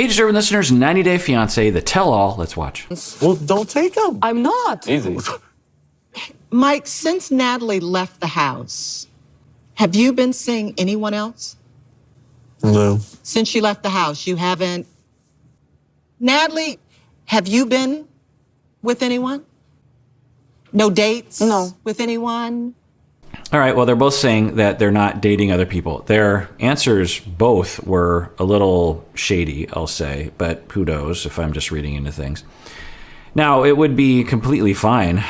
Hey, deserving listeners, 90 Day Fiancé, the tell-all. Let's watch. Well, don't take him. I'm not. Easy. Mike, since Natalie left the house, have you been seeing anyone else? No. Since she left the house, you haven't... Natalie, have you been with anyone? No dates? No. With anyone? All right, well, they're both saying that they're not dating other people. Their answers both were a little shady, I'll say, but who knows if I'm just reading into things. Now, it would be completely fine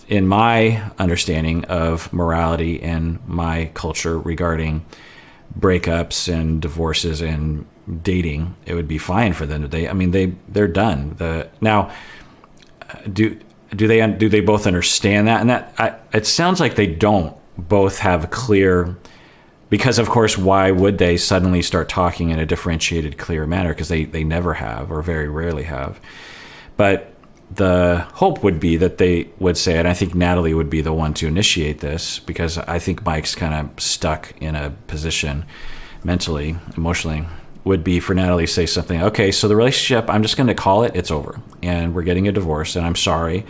in my understanding of morality and my culture regarding breakups and divorces and dating. It would be fine for them to date. I mean, they're done. Now, do they both understand that? And it sounds like they don't both have clear, because of course, why would they suddenly start talking in a differentiated, clear manner? Because they never have, or very rarely have. But the hope would be that they would say, and I think Natalie would be the one to initiate this, because I think Mike's kind of stuck in a position mentally, emotionally, would be for Natalie to say something, okay, so the relationship, I'm just going to call it, it's over, and we're getting a divorce, and I'm sorry.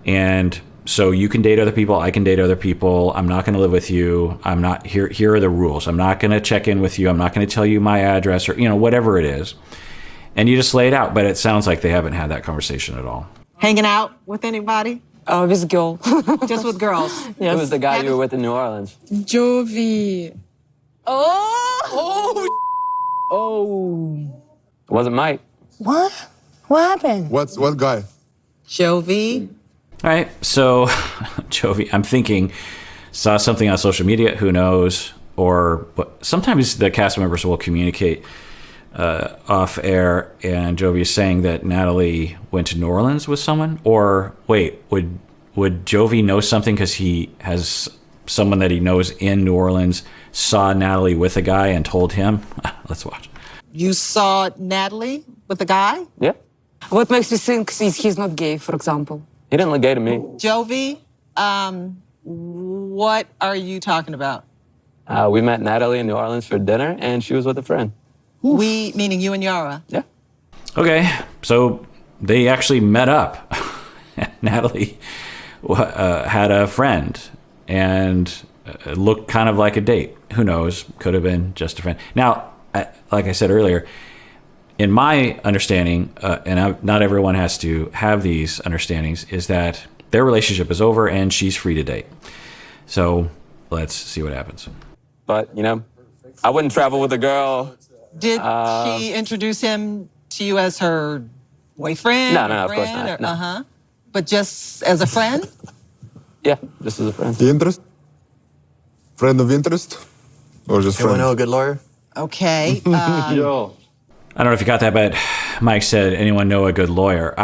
And so you can date other people, I can date other people, I'm not going to live with you, I'm not, here are the rules, I'm not going to check in with you, I'm not going to tell you my address, or, whatever it is. And you just lay it out, but it sounds like they haven't had that conversation at all. Hanging out with anybody? With girl. Just with girls? Yes. Who was the guy you were with in New Orleans? Jovi. Oh! It wasn't Mike. What? What happened? What guy? Jovi? All right, so Jovi, I'm thinking, saw something on social media, who knows, or sometimes the cast members will communicate off air, and Jovi is saying that Natalie went to New Orleans with someone, or wait, would Jovi know something because he has someone that he knows in New Orleans saw Natalie with a guy and told him? Let's watch. You saw Natalie with a guy? Yeah. What makes you think he's not gay, for example? He didn't look gay to me. Jovi, what are you talking about? We met Natalie in New Orleans for dinner, and she was with a friend. We, meaning you and Yara? Yeah. Okay, so they actually met up. Natalie had a friend, and it looked kind of like a date. Who knows? Could have been just a friend. Now, like I said earlier, in my understanding, and not everyone has to have these understandings, is that their relationship is over and she's free to date. So let's see what happens. But, I wouldn't travel with a girl. Did she introduce him to you as her boyfriend? No, of course not. No. Uh-huh. But just as a friend? Yeah, just as a friend. The interest? Friend of interest? Or just friend? Anyone know a good lawyer? Okay. Yo. I don't know if you got that, but Mike said, anyone know a good lawyer?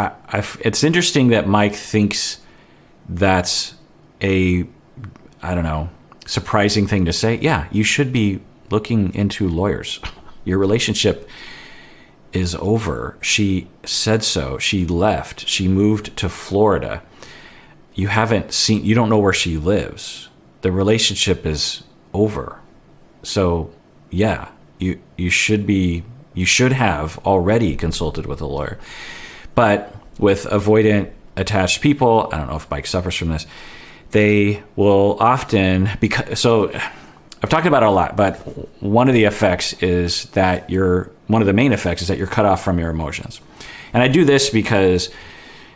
It's interesting that Mike thinks that's surprising thing to say. Yeah, you should be looking into lawyers. Your relationship is over. She said so. She left. She moved to Florida. You don't know where she lives. The relationship is over. So, yeah, you should have already consulted with a lawyer. But with avoidant attached people, I don't know if Mike suffers from this, they will often, so I've talked about it a lot, but one of the main effects is that you're cut off from your emotions. And I do this because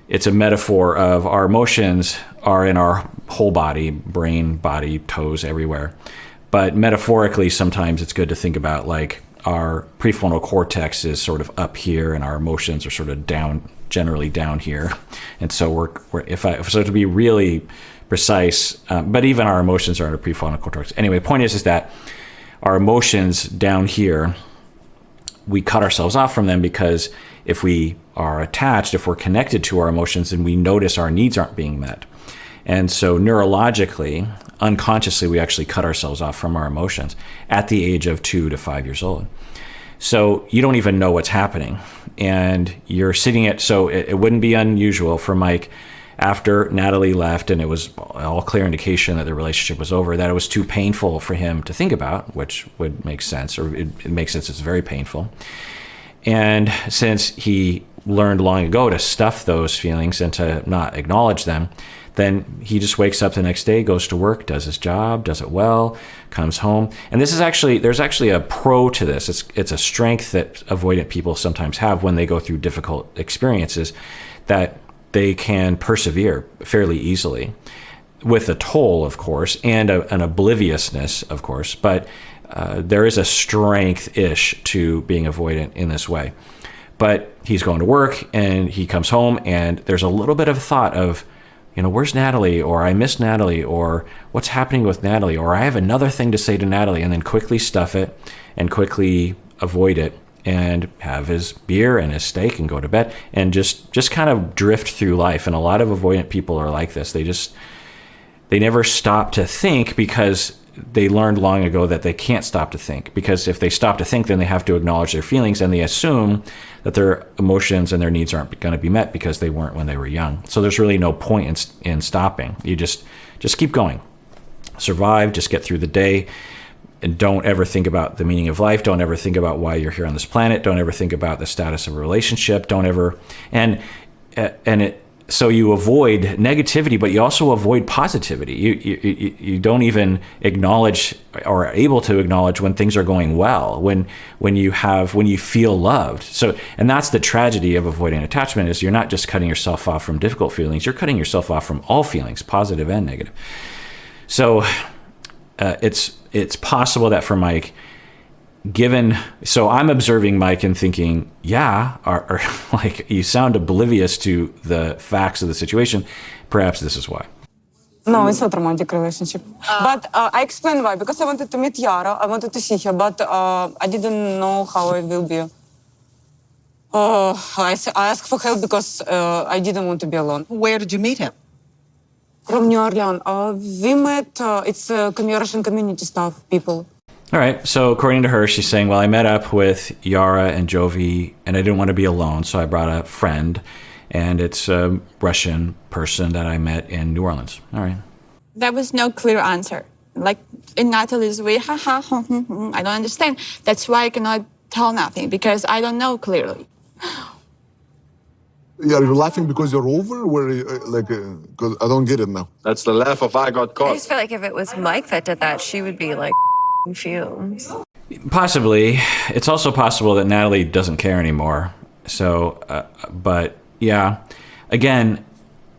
it's a metaphor of our emotions are in our whole body, brain, body, toes, everywhere. But metaphorically, sometimes it's good to think about like our prefrontal cortex is sort of up here and our emotions are sort of generally down here. And so so to be really precise, but even our emotions are in the prefrontal cortex. Anyway, the point is that our emotions down here, we cut ourselves off from them because if we are attached, if we're connected to our emotions, then we notice our needs aren't being met. And so neurologically, unconsciously, we actually cut ourselves off from our emotions at the age of 2 to 5 years old. So you don't even know what's happening. And you're so it wouldn't be unusual for Mike, after Natalie left and it was all clear indication that the relationship was over, that it was too painful for him to think about, which would make sense, or it makes sense, it's very painful. And since he learned long ago to stuff those feelings and to not acknowledge them, then he just wakes up the next day, goes to work, does his job, does it well, comes home. And this is actually, there's actually a pro to this. It's a strength that avoidant people sometimes have when they go through difficult experiences, that they can persevere fairly easily, with a toll, of course, and an obliviousness, of course. But there is a strength-ish to being avoidant in this way. But he's going to work and he comes home and there's a little bit of thought of, where's Natalie? Or I miss Natalie, or what's happening with Natalie? Or I have another thing to say to Natalie, and then quickly stuff it and quickly avoid it and have his beer and his steak and go to bed and just kind of drift through life. And a lot of avoidant people are like this. They never stop to think because they learned long ago that they can't stop to think, because if they stop to think, then they have to acknowledge their feelings, and they assume that their emotions and their needs aren't going to be met because they weren't when they were young. So there's really no point in stopping. You just keep going, survive, just get through the day, and don't ever think about the meaning of life. Don't ever think about why you're here on this planet. Don't ever think about the status of a relationship. Don't ever, so you avoid negativity, but you also avoid positivity. You don't even acknowledge or are able to acknowledge when things are going well, when you feel loved. So, and that's the tragedy of avoiding attachment, is you're not just cutting yourself off from difficult feelings, you're cutting yourself off from all feelings, positive and negative. So it's possible that for Mike, so I'm observing Mike and thinking, or like, you sound oblivious to the facts of the situation. Perhaps this is why. No, it's not a romantic relationship. But I explained why. Because I wanted to meet Yara, I wanted to see her, but I didn't know how it will be. I asked for help because I didn't want to be alone. Where did you meet him? From New Orleans. We met, it's Russian community staff, people. All right. So according to her, she's saying, well, I met up with Yara and Jovi and I didn't want to be alone. So I brought a friend, and it's a Russian person that I met in New Orleans. All right. There was no clear answer. Like in Natalie's way, I don't understand. That's why I cannot tell nothing, because I don't know clearly. Yeah, you're laughing because you're over? Because I don't get it now. That's the laugh of I got I caught. just feel like if it was Mike that did that, she would be like fumes. Possibly. It's also possible that Natalie doesn't care anymore. So, but yeah, again,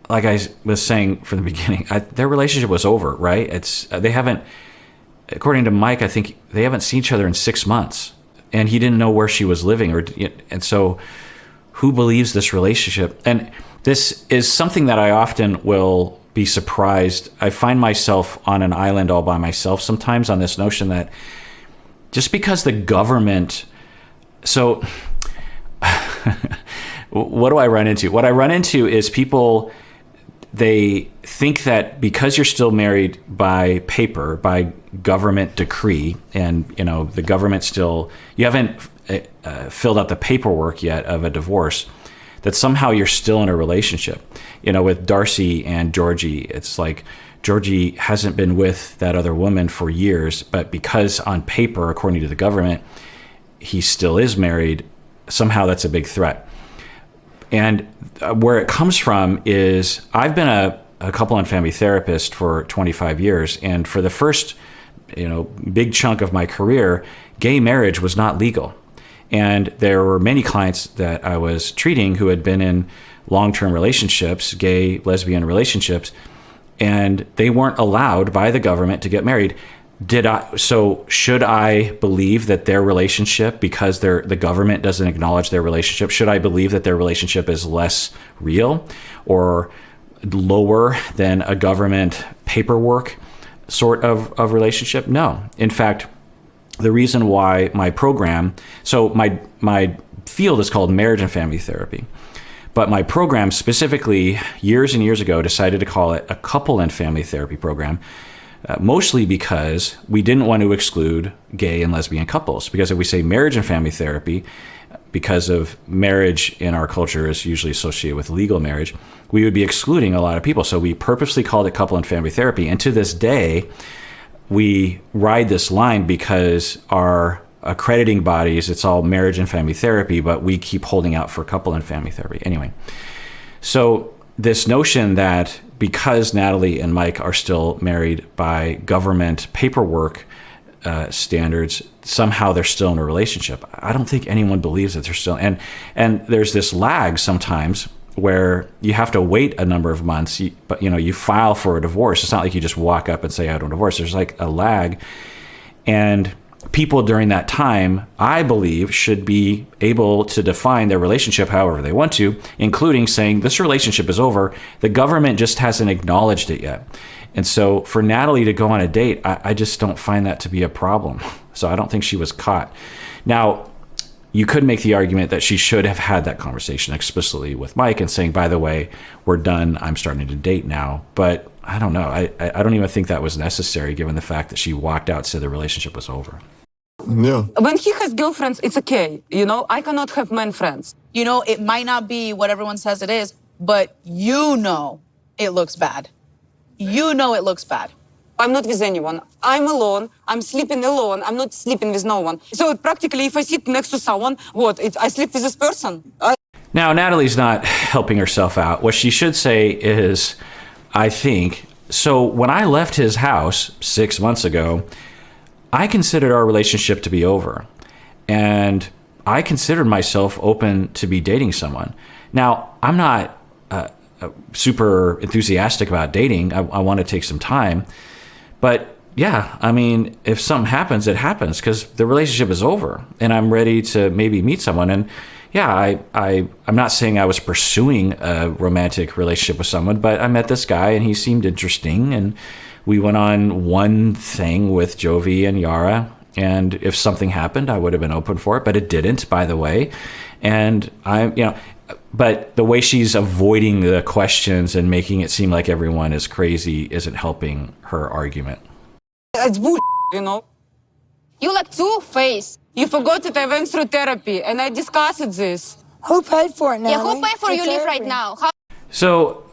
like I was saying from the beginning, their relationship was over, right? They haven't, according to Mike, I think they haven't seen each other in 6 months, and he didn't know where she was living, and so who believes this relationship? And this is something that I often will be surprised. I find myself on an island all by myself sometimes on this notion that just because the government, so what do I run into? What I run into is people, they think that because you're still married by paper, by government decree, and the government still, you haven't filled out the paperwork yet of a divorce, that somehow you're still in a relationship. With Darcy and Georgie, it's like Georgie hasn't been with that other woman for years, but because on paper, according to the government, he still is married, somehow that's a big threat. And where it comes from is, I've been a couple and family therapist for 25 years, and for the first big chunk of my career, gay marriage was not legal. And there were many clients that I was treating who had been in long-term relationships, gay, lesbian relationships, and they weren't allowed by the government to get married. So should I believe that their relationship, because the government doesn't acknowledge their relationship, should I believe that their relationship is less real or lower than a government paperwork sort of relationship? No. In fact, the reason why my program, so my field is called marriage and family therapy, but my program specifically years and years ago decided to call it a couple and family therapy program, mostly because we didn't want to exclude gay and lesbian couples. Because if we say marriage and family therapy, because of marriage in our culture is usually associated with legal marriage, we would be excluding a lot of people. So we purposely called it couple and family therapy. And to this day, we ride this line because our accrediting bodies, it's all marriage and family therapy, but we keep holding out for couple and family therapy. Anyway, so this notion that because Natalie and Mike are still married by government paperwork standards, somehow they're still in a relationship. I don't think anyone believes that they're still, and there's this lag sometimes where you have to wait a number of months, but you file for a divorce. It's not like you just walk up and say, I don't divorce. There's like a lag. And people during that time, I believe, should be able to define their relationship however they want to, including saying this relationship is over. The government just hasn't acknowledged it yet. And so for Natalie to go on a date, I just don't find that to be a problem. So I don't think she was caught. Now, you could make the argument that she should have had that conversation explicitly with Mike and saying, by the way, we're done. I'm starting to date now. But I don't know. I don't even think that was necessary given the fact that she walked out and said the relationship was over. Yeah. When he has girlfriends, it's okay. I cannot have men friends. It might not be what everyone says it is, but it looks bad. It looks bad. I'm not with anyone. I'm alone. I'm sleeping alone. I'm not sleeping with no one. So practically, if I sit next to someone, I sleep with this person. Now, Natalie's not helping herself out. What she should say is, I think, so when I left his house 6 months ago, I considered our relationship to be over. And I considered myself open to be dating someone. Now, I'm not super enthusiastic about dating. I want to take some time. But yeah, I mean, if something happens, it happens because the relationship is over and I'm ready to maybe meet someone. And yeah, I'm not saying I was pursuing a romantic relationship with someone, but I met this guy and he seemed interesting. And we went on one thing with Jovi and Yara. And if something happened, I would have been open for it, but it didn't, by the way. And but the way she's avoiding the questions and making it seem like everyone is crazy isn't helping her argument. It's bull, You like two-faced. You forgot that I went through therapy and I discussed this. Who paid for it, Yeah, Natalie? who pay for you live right therapy. now? How So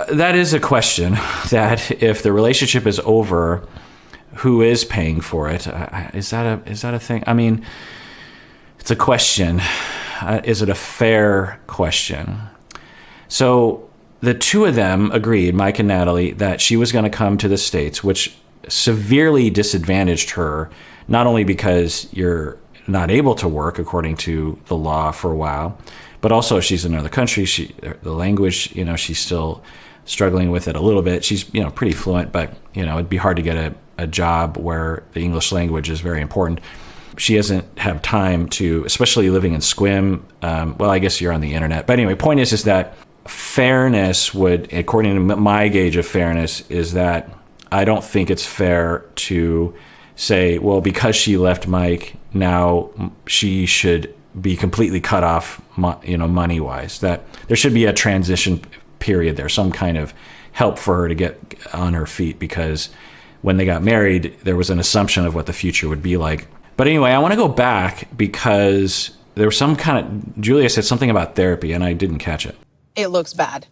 that is a question, that if the relationship is over, who is paying for it? Is that a thing? I mean, it's a question. Is it a fair question? So the two of them agreed, Mike and Natalie, that she was going to come to the States, which severely disadvantaged her, not only because you're not able to work according to the law for a while, but also she's in another country. The language, she's still struggling with it a little bit. She's, pretty fluent, but, it'd be hard to get a job where the English language is very important. She doesn't have time to, especially living in Squim. Well, I guess you're on the internet. But anyway, point is that fairness would, according to my gauge of fairness, is that I don't think it's fair to say, well, because she left Mike, now she should be completely cut off, money-wise. That there should be a transition period there, some kind of help for her to get on her feet, because when they got married, there was an assumption of what the future would be like. But anyway, I want to go back because there was Julia said something about therapy and I didn't catch it. It looks bad.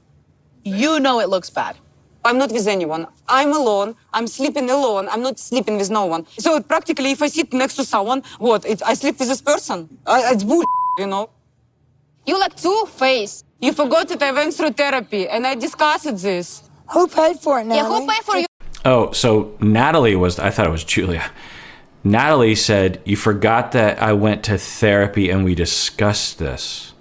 It looks bad. I'm not with anyone. I'm alone. I'm sleeping alone. I'm not sleeping with no one. So practically, if I sit next to someone, I sleep with this person. It's bull, you like two-faced. You forgot that I went through therapy and I discussed this. Who paid for it, Yeah, Natalie? who pay for you? Oh, so Natalie I thought it was Julia. Natalie said, you forgot that I went to therapy and we discussed this.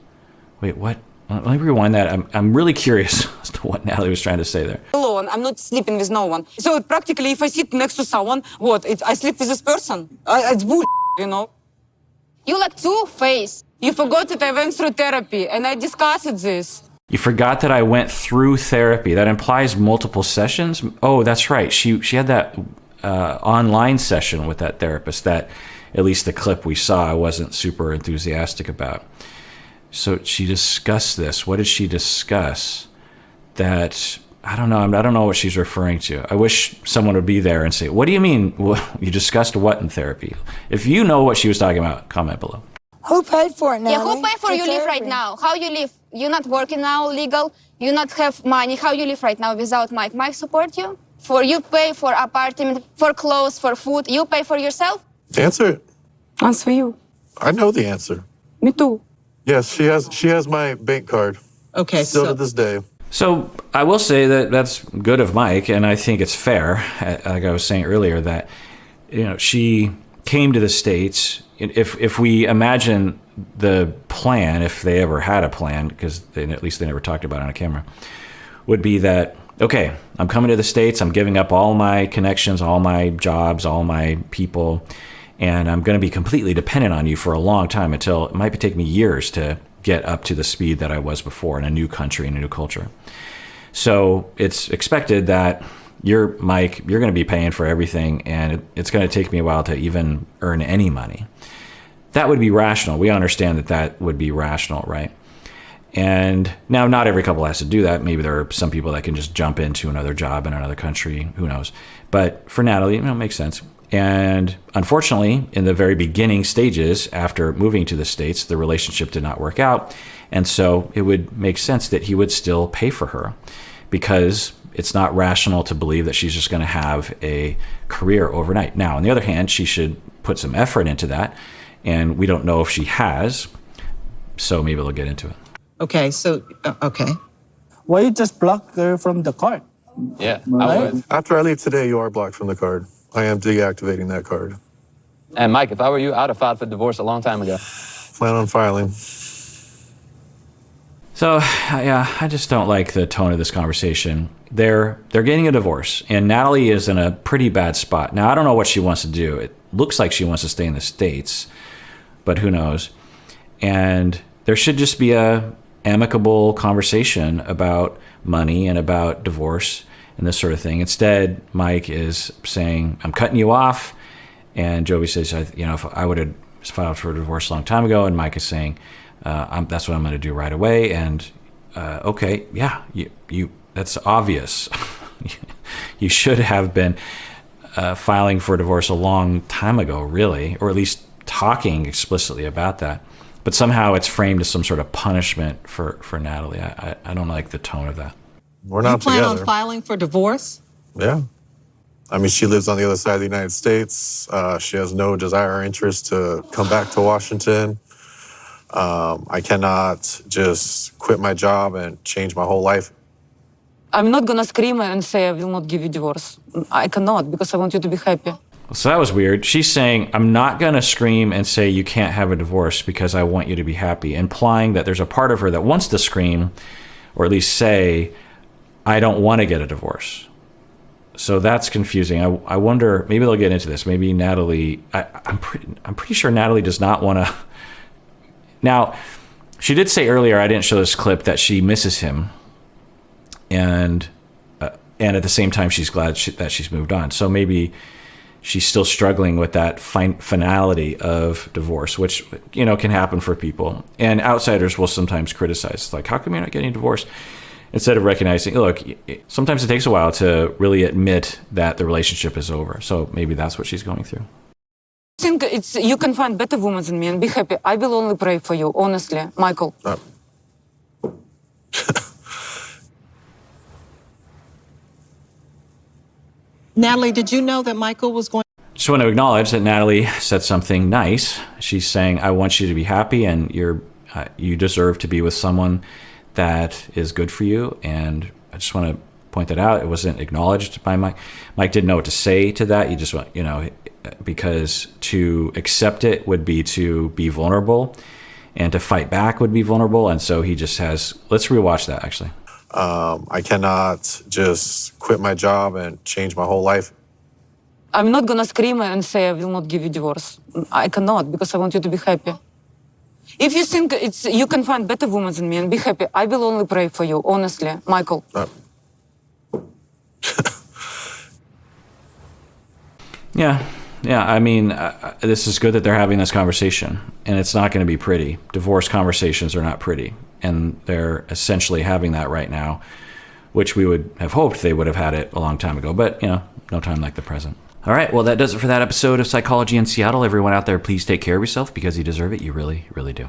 Wait, what? Let me rewind that. I'm really curious as to what Natalie was trying to say there. Alone. I'm not sleeping with no one. So practically, if I sit next to someone, I sleep with this person. It's bull, You like two-faced. You forgot that I went through therapy and I discussed this. You forgot that I went through therapy. That implies multiple sessions? Oh, that's right. She had that online session with that therapist that, at least the clip we saw, I wasn't super enthusiastic about. So she discussed this. What did she discuss? That, I don't know. I don't know what she's referring to. I wish someone would be there and say, what do you mean? You discussed what in therapy? If you know what she was talking about, comment below. Who paid for it, Yeah, Natalie? who pay for you live right therapy. now? How you live? You're not working now, legal. You not have money. How you live right now without Mike? Mike support you? You pay for apartment, for clothes, for food. You pay for yourself? Answer it. Answer you. I know the answer. Me too. Yes, she has my bank card. Okay, Still so to this day. So I will say that that's good of Mike, and I think it's fair. Like I was saying earlier, that she came to the States. If we imagine the plan, if they ever had a plan, because at least they never talked about it on camera, would be that, okay, I'm coming to the States, I'm giving up all my connections, all my jobs, all my people, and I'm going to be completely dependent on you for a long time, until it might take me years to get up to the speed that I was before in a new country, in a new culture. So it's expected that Mike, you're going to be paying for everything, and it's going to take me a while to even earn any money. That would be rational. We understand that would be rational, right? And now, not every couple has to do that. Maybe there are some people that can just jump into another job in another country. Who knows? But for Natalie, it makes sense. And unfortunately, in the very beginning stages, after moving to the States, the relationship did not work out. And so it would make sense that he would still pay for her, because it's not rational to believe that she's just going to have a career overnight. Now, on the other hand, she should put some effort into that. And we don't know if she has. So maybe they'll get into it. okay, so okay. Why you just block her from the card? Yeah, I Right? would. After I leave today, you are blocked from the card. I am deactivating that card. And Mike, if I were you, I'd have filed for divorce a long time ago. Plan on filing. So, yeah, I just don't like the tone of this conversation. They're getting a divorce, and Natalie is in a pretty bad spot. Now, I don't know what she wants to do. It looks like she wants to stay in the States, but who knows? And there should just be a amicable conversation about money and about divorce and this sort of thing. Instead, Mike is saying, I'm cutting you off. And Jovi says, if I would have filed for a divorce a long time ago. And Mike is saying, that's what I'm going to do right away. And okay, yeah, you that's obvious. You should have been filing for a divorce a long time ago, really, or at least talking explicitly about that. But somehow it's framed as some sort of punishment for Natalie. I don't like the tone of that. We're You not plan together. on filing for divorce? Yeah. I mean, she lives on the other side of the United States. She has no desire or interest to come back to Washington. I cannot just quit my job and change my whole life. I'm not gonna scream and say I will not give you divorce. I cannot, because I want you to be happy. So that was weird. She's saying, I'm not going to scream and say you can't have a divorce because I want you to be happy, implying that there's a part of her that wants to scream, or at least say, I don't want to get a divorce. So that's confusing. I wonder, maybe they'll get into this. Maybe Natalie, I'm pretty sure Natalie does not want to. Now, she did say earlier, I didn't show this clip, that she misses him. And at the same time, she's glad that she's moved on. So maybe she's still struggling with that finality of divorce, which, can happen for people. And outsiders will sometimes criticize, like, how come you're not getting a divorce? Instead of recognizing, look, sometimes it takes a while to really admit that the relationship is over. So maybe that's what she's going through. I think you can find better women than me and be happy. I will only pray for you, honestly, Michael. Natalie, did you know that Michael was going? Just want to acknowledge that Natalie said something nice. She's saying, I want you to be happy, and you deserve to be with someone that is good for you. And I just want to point that out. It wasn't acknowledged by Mike. Mike didn't know what to say to that. You just want, because to accept it would be to be vulnerable, and to fight back would be vulnerable. And so he just has, let's rewatch that actually. I cannot just quit my job and change my whole life. I'm not gonna scream and say I will not give you divorce. I cannot, because I want you to be happy. If you think you can find better women than me and be happy, I will only pray for you, honestly, Michael. Yeah. I mean, this is good that they're having this conversation, and it's not going to be pretty. Divorce conversations are not pretty, and they're essentially having that right now, which we would have hoped they would have had it a long time ago, but, no time like the present. All right, well, that does it for that episode of Psychology in Seattle. Everyone out there, please take care of yourself, because you deserve it. You really, really do.